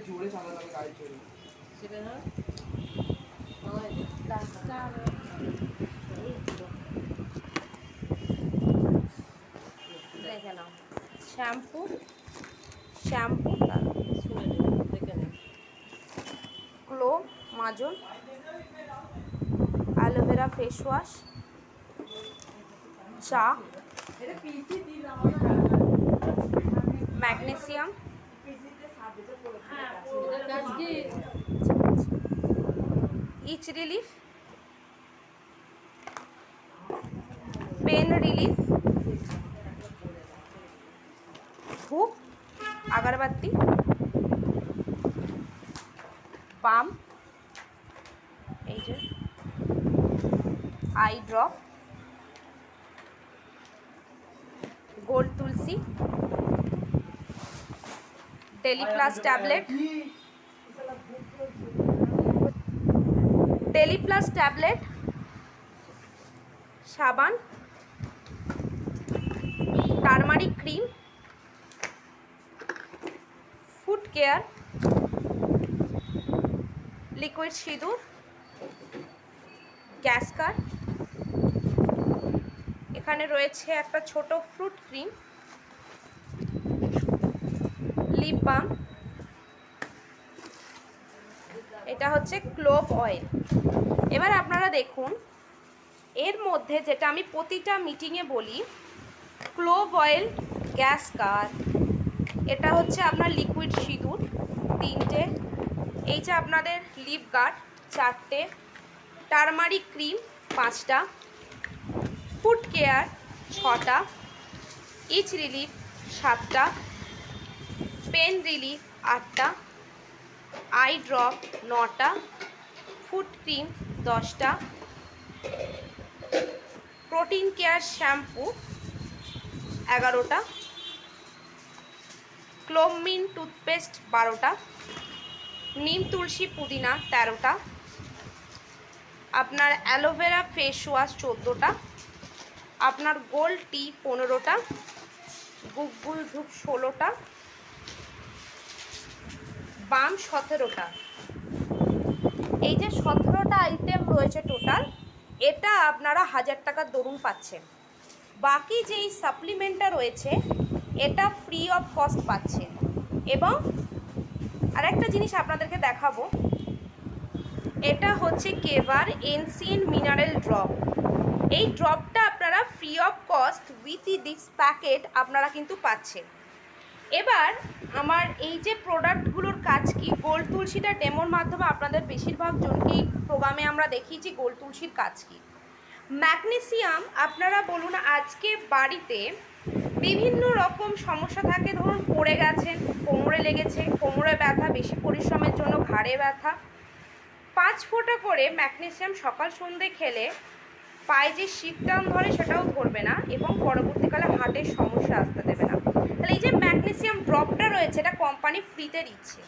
জোরে চালাতে গাড়ি চলে সেটা না দেখে নাও শ্যাম্পু ক্লো মাজন, অ্যালোভেরা ফেস ওয়াশ, চা, magnesium, itch relief, pain relief, ধূপ, আগরবাতি, বাম, এই যে eye drop, gold tulsi, daily plus tablet, সাবান, turmeric cream, foot care, liquid sindoor, gas card, এখানে রয়েছে একটা ছোট ফ্রুট ক্রিম, লিপ বাম, এটা হচ্ছে ক্লোভ অয়েল। এবার আপনারা দেখুন এর মধ্যে যেটা আমি প্রতিটা মিটিংয়ে বলি, ক্লোভ অয়েল, গ্যাস কার্ড, এটা হচ্ছে আপনার লিকুইড সিঁদুর 3টে, এই যে আপনাদের লিপ গার্ড 4টে, টারমারিক ক্রিম 5টা, ফুট কেয়ার 6টা, ইচ রিলিফ 7টা, পেন রিলিফ 8টা, আই ড্রপ 9টা, ফুট ক্রিম 10টা, প্রোটিন কেয়ার শ্যাম্পু 11টা, ক্লোমিন টুথপেস্ট 12টা, নিম তুলসী পুদিনা 13টা, আপনার অ্যালোভেরা ফেস ওয়াশ 14টা, আপনার গোল্ড টি 15টা, গুগল ধূপ 16টা, বাম 17টা। এই যে 17টা আইটেম রয়েছে টোটাল, এটা আপনারা 1000 টাকার দরুন পাচ্ছেন। বাকি যেই সাপ্লিমেন্টটা রয়েছে এটা ফ্রি অফ কস্ট পাচ্ছেন। এবং আরেকটা জিনিস আপনাদেরকে দেখাবো, এটা হচ্ছে কেভার এনসিএন মিনারেল ড্রপ। এই ড্রপটা আপনারা free of cost with this packet আপনারা কিন্তু পাচ্ছেন। এবার আমার এই যে প্রোডাক্টগুলোর কাজ কি, গোল্ড তুলসীটা ডেমোর মাধ্যমে আপনাদের বেশিরভাগ জনকেই প্রোগ্রামে আমরা দেখিয়েছি গোল্ড তুলসীর কাজ কি। ম্যাগনেসিয়াম, আপনারা বলুন আজকে বাড়িতে বিভিন্ন রকম সমস্যা থাকে, ধরুন পড়ে গেছেন, কোমরে লেগেছে, কোমরে ব্যথা, বেশি পরিশ্রমের জন্য ঘাড়ে ব্যথা, 5 ফোঁটা করে ম্যাগনেসিয়াম সকাল সন্ধ্যে খেলে পায়ে যে শীতটান ধরে সেটাও ধরবে না এবং পরবর্তীকালে হার্টের সমস্যা আসতে দেবে না। তাহলে এই যে ম্যাগনেসিয়াম ড্রপটা রয়েছে এটা কোম্পানি ফ্রিতে দিচ্ছে।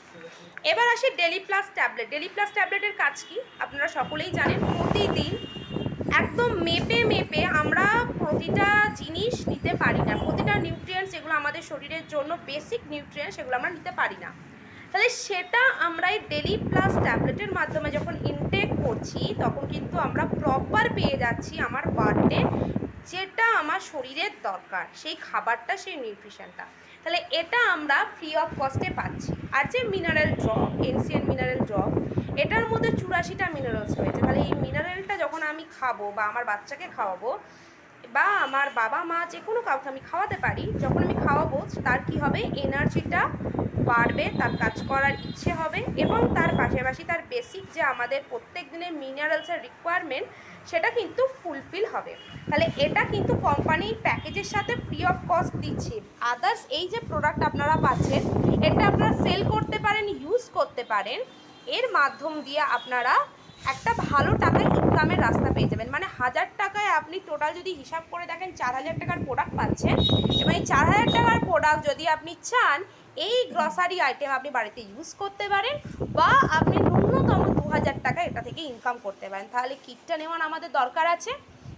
এবার আসি daily plus tablet. Daily plus ট্যাবলেটের কাজ কি আপনারা সকলেই জানেন। প্রতিদিন একদম মেপে আমরা প্রতিটা জিনিস নিতে পারি না, প্রতিটা নিউট্রিয়েন্টস যেগুলো আমাদের শরীরের জন্য বেসিক নিউট্রিয়েন্টস সেগুলো আমরা নিতে পারি না। তাহলে সেটা আমরা এই ডেলি প্লাস ট্যাবলেটের মাধ্যমে যখন ইনটেক করছি তখন কিন্তু আমরা প্রপার পেয়ে যাচ্ছি আমার বার্থডে যেটা আমার শরীরের দরকার, সেই খাবারটা, সেই নিউট্রিশনটা। তাহলে এটা আমরা ফ্রি অফ কস্টে পাচ্ছি। আর যে mineral drop, NCN mineral drop, এটার মধ্যে 84টা মিনারেলস রয়েছে। তাহলে এই মিনারেলটা যখন আমি খাবো বা আমার বাচ্চাকে খাওয়াবো বা আমার বাবা মা যে কোনো কাউকে আমি খাওয়াতে পারি, যখন আমি খাওয়াবো তার কি হবে, এনার্জিটা বাড়বে, তার কাজ করার ইচ্ছে হবে এবং তার পাশাপাশি তার বেসিক যে আমাদের প্রত্যেক দিনের মিনারেলসের রিকোয়ারমেন্ট সেটা কিন্তু ফুলফিল হবে। তাহলে এটা কিন্তু কোম্পানি প্যাকেজের সাথে ফ্রি অফ কস্ট দিচ্ছে। আদার্স এই যে প্রোডাক্ট আপনারা পাচ্ছেন এটা আপনারা সেল করতে পারেন, ইউজ করতে পারেন, এর মাধ্যম দিয়ে আপনারা একটা ভালো টাকা ইনকামের রাস্তা পেয়ে যাবেন। মানে 1000 টাকায় আপনি টোটাল যদি হিসাব করে দেখেন 4000 টাকার প্রোডাক্ট পাচ্ছেন, এবং এই 4000 টাকার প্রোডাক্ট যদি আপনি চান এই গ্রসারি আইটেম আপনি বাড়িতে ইউজ করতে পারেন, বা আপনি ন্যূনতম 2000 টাকা এটা থেকে ইনকাম করতে পারেন, তাহলে কিটটা নেওয়ার আমাদের দরকার আছে।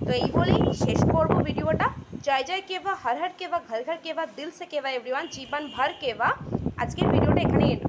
তো এই বলেই শেষ করব ভিডিওটা। জয় জয় কেবা, হর হর কেবা, ঘর ঘর কেবা, দিল সে কেবা এভরিওয়ান, জীবন ভর কেবা। আজকের ভিডিওটা এখানে এন্ড